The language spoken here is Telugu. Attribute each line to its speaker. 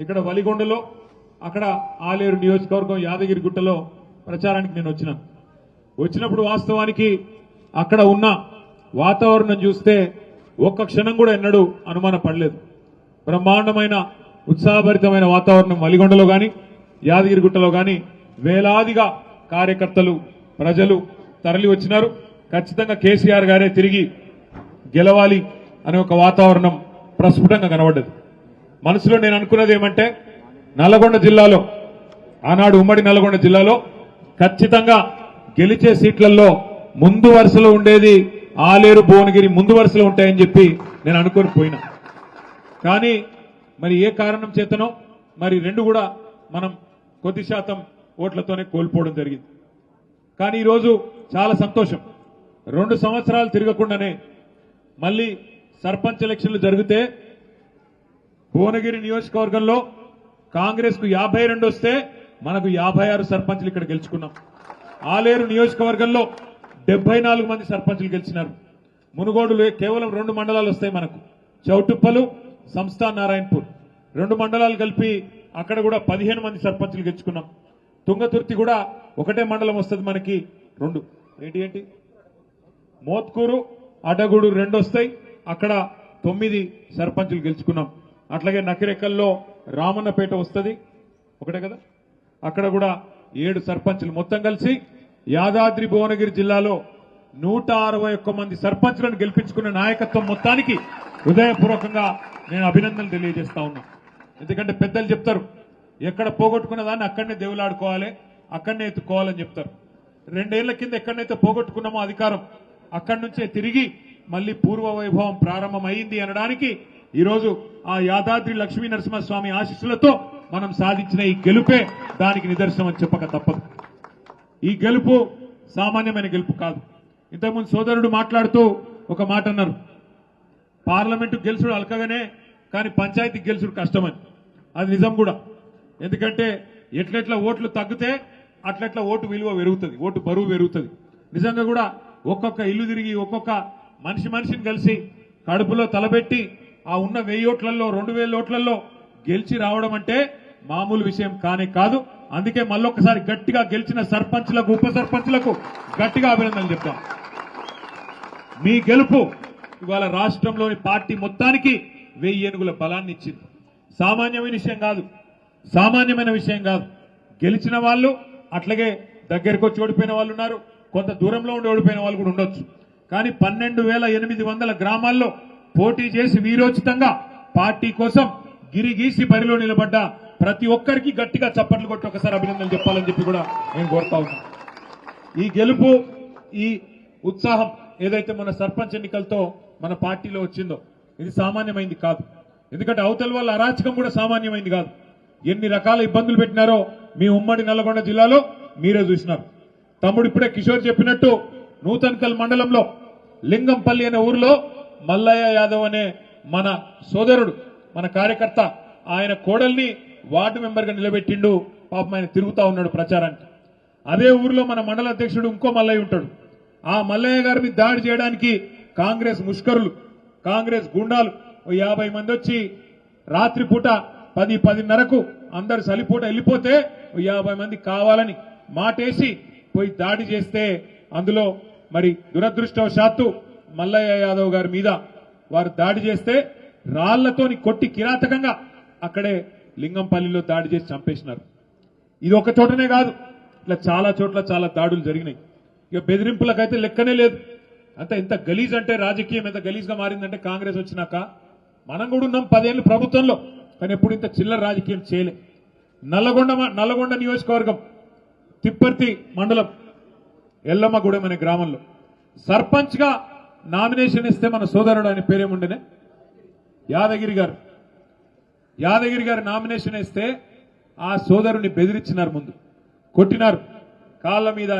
Speaker 1: ఇక్కడ వలిగొండలో అక్కడ ఆలేరు నియోజకవర్గం యాదగిరిగుట్టలో ప్రచారానికి నేను వచ్చినప్పుడు వాస్తవానికి అక్కడ ఉన్న వాతావరణం చూస్తే ఒక్క క్షణం కూడా ఎన్నడూ అనుమానం పడలేదు. బ్రహ్మాండమైన ఉత్సాహభరితమైన వాతావరణం వలిగొండలో గాని యాదగిరిగుట్టలో గాని వేలాదిగా కార్యకర్తలు ప్రజలు తరలి వచ్చినారు. ఖచ్చితంగా కేసీఆర్ గారే తిరిగి గెలవాలి అనే ఒక వాతావరణం ప్రస్ఫుటంగా కనబడ్డది. మనసులో నేను అనుకున్నది ఏమంటే నల్లగొండ జిల్లాలో ఆనాడు ఉమ్మడి నల్లగొండ జిల్లాలో ఖచ్చితంగా గెలిచే సీట్లలో ముందు వరుసలో ఉండేది ఆలేరు భువనగిరి ముందు వరుసలో ఉంటాయని చెప్పి నేను అనుకొని పోయినా. కానీ మరి ఏ కారణం చేతనో మరి రెండు కూడా మనం కొద్ది శాతం ఓట్లతోనే కోల్పోవడం జరిగింది. కానీ ఈరోజు చాలా సంతోషం, 2 సంవత్సరాలు తిరగకుండానే మళ్ళీ సర్పంచ్ ఎలక్షన్లు జరిగితే భువనగిరి నియోజకవర్గంలో కాంగ్రెస్ కు 52 వస్తే మనకు 56 సర్పంచ్లు ఇక్కడ గెలుచుకున్నాం. ఆలేరు నియోజకవర్గంలో 74 మంది సర్పంచ్లు గెలిచినారు. మునుగోడులో కేవలం 2 మండలాలు వస్తాయి మనకు, చౌటుప్పలు సంస్థ నారాయణపూర్ 2 మండలాలు కలిపి అక్కడ కూడా 15 మంది సర్పంచ్లు గెలుచుకున్నాం. తుంగతుర్తి కూడా ఒకటే మండలం వస్తుంది మనకి, 2 ఏంటి మోత్కూరు అడ్డగూడు 2 వస్తాయి, అక్కడ 9 సర్పంచ్లు గెలుచుకున్నాం. అట్లాగే నకిరెక్కల్లో రామన్నపేట వస్తుంది ఒకటే కదా, అక్కడ కూడా 7 సర్పంచ్లు. మొత్తం కలిసి యాదాద్రి భువనగిరి జిల్లాలో 161 మంది సర్పంచ్లను గెలిపించుకున్న నాయకత్వం మొత్తానికి హృదయపూర్వకంగా నేను అభినందనలు తెలియజేస్తా ఉన్నా. ఎందుకంటే పెద్దలు చెప్తారు, ఎక్కడ పోగొట్టుకున్న దాన్ని అక్కడనే దేవులాడుకోవాలి, అక్కడనే ఎత్తుకోవాలని చెప్తారు. 2 ఏళ్ల కింద ఎక్కడనైతే పోగొట్టుకున్నామో అధికారం, అక్కడి నుంచే తిరిగి మళ్లీ పూర్వ వైభవం ప్రారంభమైంది అనడానికి ఈరోజు ఆ యాదాద్రి లక్ష్మీ నరసింహస్వామి ఆశీస్సులతో మనం సాధించిన ఈ గెలుపే దానికి నిదర్శనం అని చెప్పక తప్పదు. ఈ గెలుపు సామాన్యమైన గెలుపు కాదు. ఇంతకుముందు సోదరుడు మాట్లాడుతూ ఒక మాట అన్నారు, పార్లమెంటు గెలుచుడు అలకగానే కానీ పంచాయతీ గెలుచుడు కష్టమని. అది నిజం కూడా. ఎందుకంటే ఎట్లెట్లా ఓట్లు తగ్గితే అట్లెట్లా ఓటు విలువ పెరుగుతుంది, ఓటు బరువు పెరుగుతుంది. నిజంగా కూడా ఒక్కొక్క ఇల్లు తిరిగి ఒక్కొక్క మనిషిని కలిసి కడుపులో తలబెట్టి ఆ ఉన్న 1000 ఓట్లలో 2000 ఓట్లలో గెలిచి రావడం అంటే మామూలు విషయం కానే కాదు. అందుకే మళ్ళొక్కసారి గట్టిగా గెలిచిన సర్పంచ్లకు ఉప సర్పంచ్లకు గట్టిగా అభినందనలు చెప్తాం. మీ గెలుపు ఇవాళ రాష్ట్రంలోని పార్టీ మొత్తానికి 1000 ఏనుగుల బలాన్ని ఇచ్చింది. సామాన్యమైన విషయం కాదు. గెలిచిన వాళ్ళు అట్లాగే దగ్గరికి వచ్చి ఓడిపోయిన వాళ్ళు ఉన్నారు, కొంత దూరంలో ఉండి ఓడిపోయిన వాళ్ళు కూడా ఉండొచ్చు. కానీ 12,800 గ్రామాల్లో పోటీ చేసి వీరోచితంగా పార్టీ కోసం గిరిగీసి బరిలో నిలబడ్డ ప్రతి ఒక్కరికి గట్టిగా చప్పట్లు కొట్టి ఒకసారి అభినందనలు చెప్పాలని చెప్పి కూడా నేను కోరుతా ఉన్నా. ఈ గెలుపు, ఈ ఉత్సాహం ఏదైతే మన సర్పంచ్ ఎన్నికలతో మన పార్టీలో వచ్చిందో ఇది సామాన్యమైంది కాదు. ఎందుకంటే అవతల వాళ్ళ అరాచకం కూడా సామాన్యమైంది కాదు. ఎన్ని రకాల ఇబ్బందులు పెట్టినారో మీ ఉమ్మడి నల్లగొండ జిల్లాలో మీరే చూసినారు. తమ్ముడు ఇప్పుడే కిషోర్ చెప్పినట్టు నూతన్కల్ మండలంలో లింగంపల్లి అనే ఊరిలో మల్లయ్య యాదవ్ అనే మన సోదరుడు, మన కార్యకర్త, ఆయన కోడల్ని వార్డు మెంబర్గా నిలబెట్టిండు. పాపం ఆయన తిరుగుతా ఉన్నాడు ప్రచారానికి. అదే ఊరిలో మన మండల అధ్యక్షుడు ఇంకో మల్లయ్య ఉంటాడు. ఆ మల్లయ్య గారి మీద దాడి చేయడానికి కాంగ్రెస్ ముష్కరులు, కాంగ్రెస్ గుండాలు 50 మంది వచ్చి రాత్రిపూట 10-10:30కు అందరు సలిపూట వెళ్ళిపోతే 50 మంది కావాలని మాటేసి పోయి దాడి చేస్తే అందులో మరి దురదృష్టవశాత్తు మల్లయ్య యాదవ్ గారి మీద వారు దాడి చేస్తే రాళ్లతోని కొట్టి కిరాతకంగా అక్కడే లింగంపల్లిలో దాడి చేసి చంపేసినారు. ఇది ఒక చోటనే కాదు, ఇట్లా చాలా చోట్ల చాలా దాడులు జరిగినాయి. ఇక బెదిరింపులకైతే లెక్కనే లేదు. అంత ఎంత గలీజ్ అంటే రాజకీయం ఎంత గలీజ్గా మారిందంటే కాంగ్రెస్ వచ్చినాక మనం కూడా ఉన్నాం 10 ఏళ్ళు ప్రభుత్వంలో, కానీ ఎప్పుడు ఇంత చిల్లర రాజకీయం చేయలే. నల్లగొండ నియోజకవర్గం తిప్పర్తి మండలం ఎల్లమ్మగూడెం అనే గ్రామంలో సర్పంచ్ గా నామినేషన్ ఇస్తే మన సోదరుడు ఆయన పేరేముండేనే యాదగిరి గారు నామినేషన్ ఇస్తే ఆ సోదరుని బెదిరించినారు, ముందు కొట్టినారు, కాళ్ళ మీద